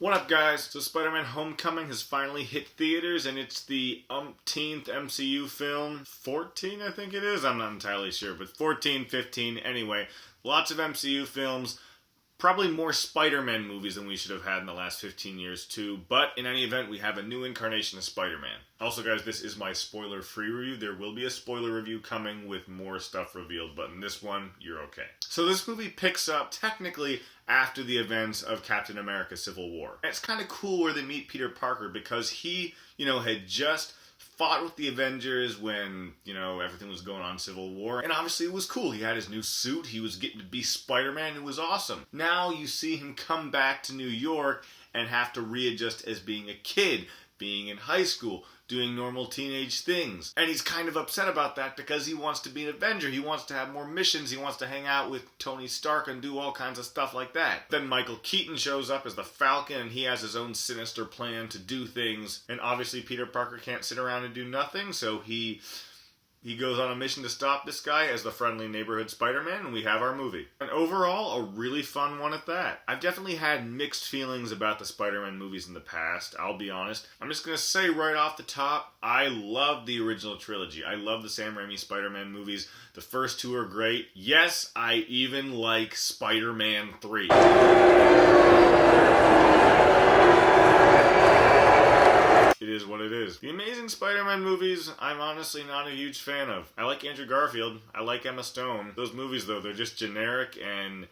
What up, guys? So Spider-Man Homecoming has finally hit theaters, and it's the umpteenth MCU film. 14, I think it is? I'm not entirely sure, but 14, 15, anyway. Lots of MCU films. Probably more Spider-Man movies than we should have had in the last 15 years, too. But in any event, we have a new incarnation of Spider-Man. Also, guys, this is my spoiler-free review. There will be a spoiler review coming with more stuff revealed, but in this one, you're okay. So this movie picks up, technically, after the events of Captain America Civil War. And it's kind of cool where they meet Peter Parker, because he, had just fought with the Avengers when, everything was going on Civil War. And obviously it was cool. He had his new suit. He was getting to be Spider-Man. It was awesome. Now you see him come back to New York and have to readjust as being a kid, being in high school, doing normal teenage things. And he's kind of upset about that because he wants to be an Avenger. He wants to have more missions. He wants to hang out with Tony Stark and do all kinds of stuff like that. Then Michael Keaton shows up as the Falcon, and he has his own sinister plan to do things. And obviously Peter Parker can't sit around and do nothing, so he goes on a mission to stop this guy as the friendly neighborhood Spider-Man, and we have our movie. And overall, a really fun one at that. I've definitely had mixed feelings about the Spider-Man movies in the past, I'll be honest. I'm just gonna say right off the top, I love the original trilogy. I love the Sam Raimi Spider-Man movies. The first two are great. Yes, I even like Spider-Man 3. It is what it is. The Amazing Spider-Man movies, I'm honestly not a huge fan of. I like Andrew Garfield. I like Emma Stone. Those movies, though, they're just generic and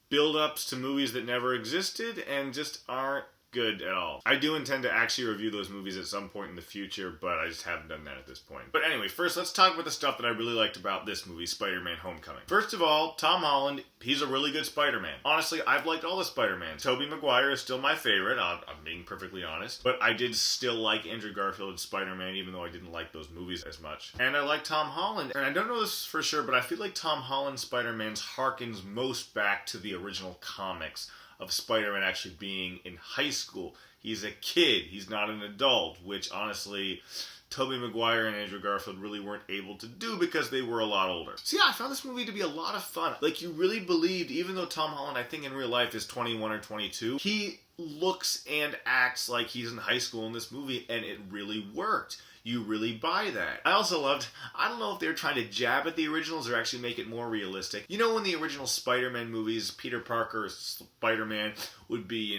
build-ups to movies that never existed and just aren't good at all. I do intend to actually review those movies at some point in the future, but I just haven't done that at this point. But anyway, first let's talk about the stuff that I really liked about this movie, Spider-Man Homecoming. First of all, Tom Holland, he's a really good Spider-Man. Honestly, I've liked all the Spider-Mans. Tobey Maguire is still my favorite, I'm being perfectly honest, but I did still like Andrew Garfield's Spider-Man, even though I didn't like those movies as much. And I like Tom Holland, and I don't know this for sure, but I feel like Tom Holland's Spider-Man harkens most back to the original comics of Spider-Man actually being in high school. He's a kid, he's not an adult, which honestly, Tobey Maguire and Andrew Garfield really weren't able to do because they were a lot older. So yeah, I found this movie to be a lot of fun. Like, you really believed, even though Tom Holland, I think in real life is 21 or 22, he looks and acts like he's in high school in this movie, and it really worked. You really buy that. I also loved, I don't know if they were trying to jab at the originals or actually make it more realistic. You know, in the original Spider-Man movies, Peter Parker, Spider-Man, would be,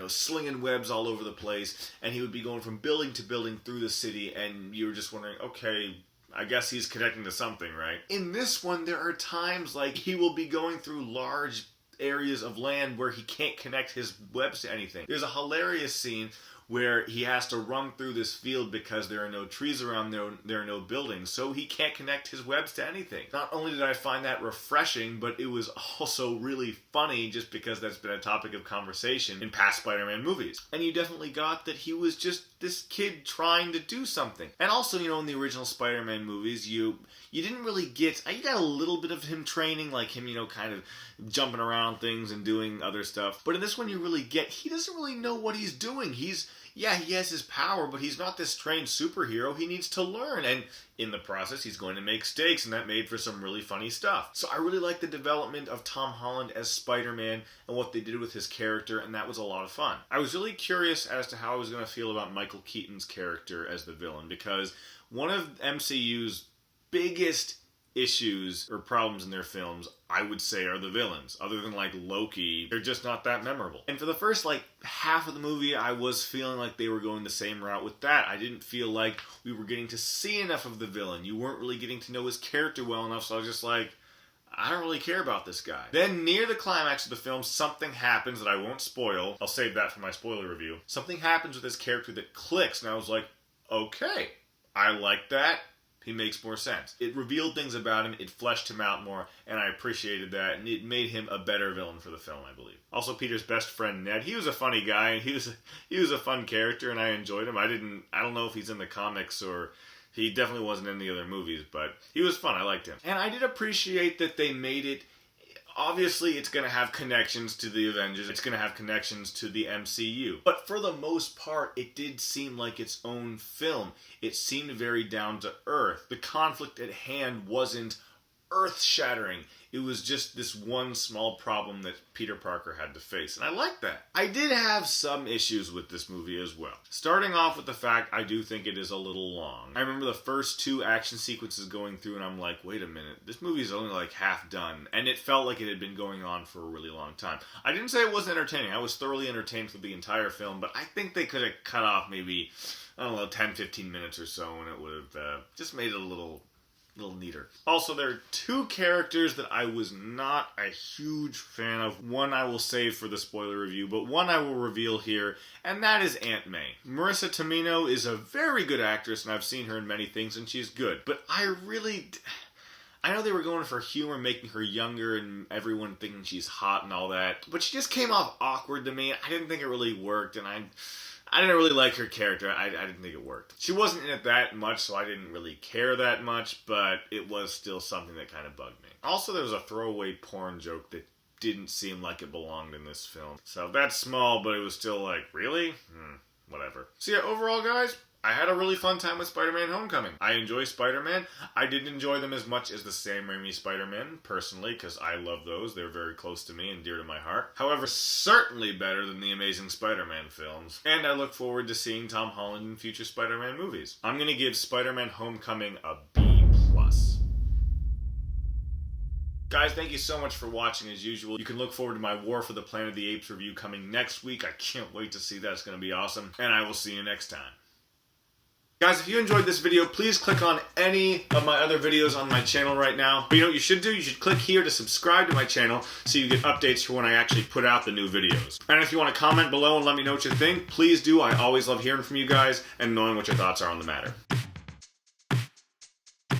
slinging webs all over the place, and he would be going from building to building through the city, and you were just wondering, okay, I guess he's connecting to something, right? In this one, there are times like he will be going through large areas of land where he can't connect his webs to anything. There's a hilarious scene where he has to run through this field because there are no trees around there are no buildings, so he can't connect his webs to anything. Not only did I find that refreshing, but it was also really funny just because that's been a topic of conversation in past Spider-Man movies. And you definitely got that he was just this kid trying to do something. And also, in the original Spider-Man movies, you didn't really get, you got a little bit of him training, like him, kind of jumping around things and doing other stuff. But in this one, you really get, he doesn't really know what he's doing. He has his power, but he's not this trained superhero. He needs to learn, and in the process, he's going to make mistakes, and that made for some really funny stuff. So I really like the development of Tom Holland as Spider-Man and what they did with his character, and that was a lot of fun. I was really curious as to how I was going to feel about Michael Keaton's character as the villain, because one of MCU's biggest issues or problems in their films, I would say, are the villains. Other than Loki, they're just not that memorable. And for the first half of the movie, I was feeling like they were going the same route with that. I didn't feel like we were getting to see enough of the villain. You weren't really getting to know his character well enough, so I was just like, I don't really care about this guy. Then near the climax of the film, something happens that I won't spoil. I'll save that for my spoiler review. Something happens with his character that clicks, and I was like, okay, I like that. He makes more sense. It revealed things about him, it fleshed him out more, and I appreciated that, and it made him a better villain for the film, I believe. Also, Peter's best friend, Ned, he was a funny guy, and he was a fun character, and I enjoyed him. I don't know if he's in the comics, or he definitely wasn't in the other movies, but he was fun, I liked him. And I did appreciate that they made it. Obviously, it's going to have connections to the Avengers. It's going to have connections to the MCU. But for the most part, it did seem like its own film. It seemed very down to earth. The conflict at hand wasn't earth-shattering. It was just this one small problem that Peter Parker had to face, and I like that. I did have some issues with this movie as well. Starting off with the fact I do think it is a little long. I remember the first 2 action sequences going through, and I'm like, wait a minute, this movie is only like half done, and it felt like it had been going on for a really long time. I didn't say it wasn't entertaining. I was thoroughly entertained through the entire film, but I think they could have cut off maybe, I don't know, 10-15 minutes or so, and it would have just made it a little neater. Also, there are 2 characters that I was not a huge fan of. One I will save for the spoiler review, but one I will reveal here, and that is Aunt May. Marissa Tomei is a very good actress, and I've seen her in many things, and she's good. But I know they were going for humor, making her younger, and everyone thinking she's hot and all that, but she just came off awkward to me. I didn't think it really worked, and I didn't really like her character. I didn't think it worked. She wasn't in it that much, so I didn't really care that much, but it was still something that kind of bugged me. Also, there was a throwaway porn joke that didn't seem like it belonged in this film. So that's small, but it was still like, really? Whatever. So yeah, overall, guys, I had a really fun time with Spider-Man Homecoming. I enjoy Spider-Man. I didn't enjoy them as much as the Sam Raimi Spider-Man, personally, because I love those. They're very close to me and dear to my heart. However, certainly better than the Amazing Spider-Man films. And I look forward to seeing Tom Holland in future Spider-Man movies. I'm going to give Spider-Man Homecoming a B+. Guys, thank you so much for watching as usual. You can look forward to my War for the Planet of the Apes review coming next week. I can't wait to see that. It's going to be awesome. And I will see you next time. Guys, if you enjoyed this video, please click on any of my other videos on my channel right now. But you know what you should do? You should click here to subscribe to my channel so you get updates for when I actually put out the new videos. And if you want to comment below and let me know what you think, please do. I always love hearing from you guys and knowing what your thoughts are on the matter.